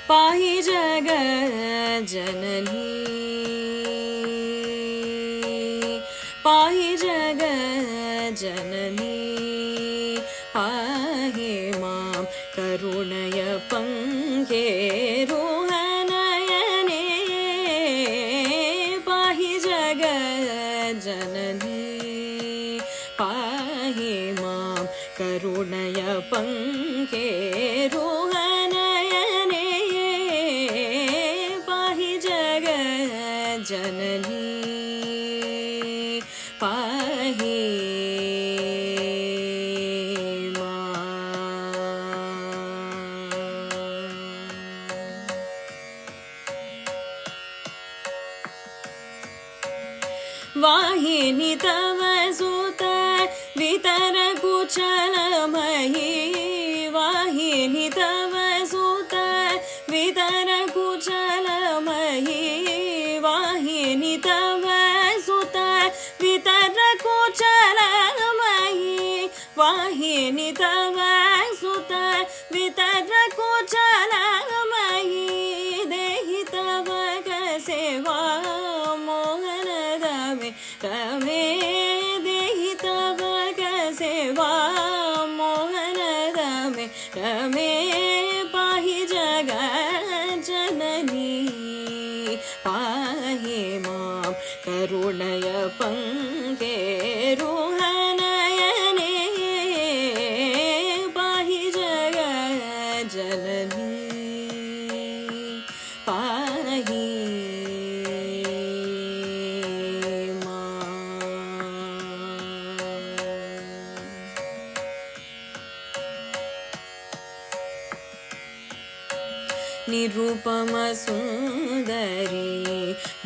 पाहि जगज्जननी पाहि जगज्जननी पाहि मां करुणय पङ्केरुहनयने पाहि जगज्जननी पाहि मां करुणय पङ्केरुहनयने पाहि जगज्जननी पाहि वाहिनी तव सुत वितरकुचलमयी वाहिनी तव सुत वितरकुचलमयी वाहिनी तव सुत वितरकुचलमयी वाहिनी तव सुत वितरकुचलमयी देहि तव सेवा तमे देहि तव सेवा मोहन रमे रमे पाहि जगज्जननी पाहि मां करुणय पङ्केरुहनयने पाहि जगज्जननी पाहि निरुपम सुंदरी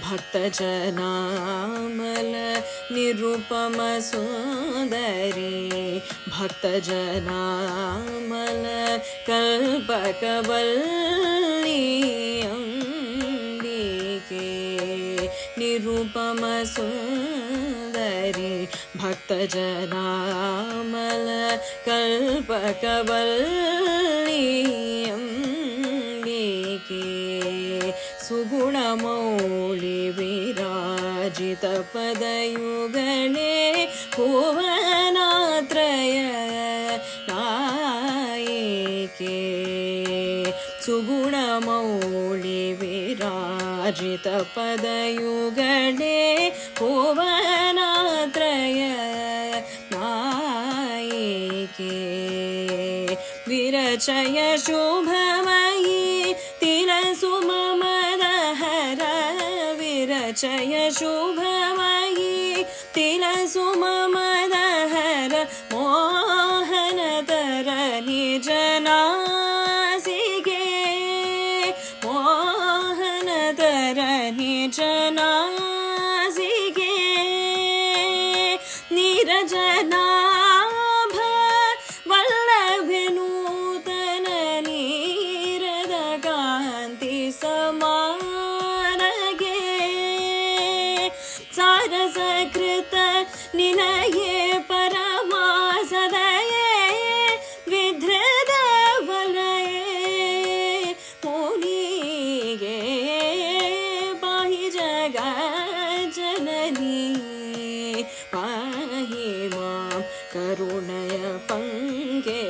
भक्तजनामल निरुपम सुंदरी भक्तजनामल कल्पकवल्ली अंबिके निरुपम सुंदरी भक्तजनामल कल्पकवल्ली सुगुणमौळि विराजित पदयुगणे भुवनात्रय नायिके सुगुणमौळि विराजित पदयुगणे भुवनात्रय नायिके विरचय शुभमयी तिलसुममदहर विरचय शुभमयी तिलसुममदहर मोहनतरणि जनासिगे मोहनतरणि जनासिगे निरजना सारसकृत निलये परमासदये विधृत वलये मुनिगे पाहि जगज्जननी पाहि मां करुणय पङ्केरुहनयने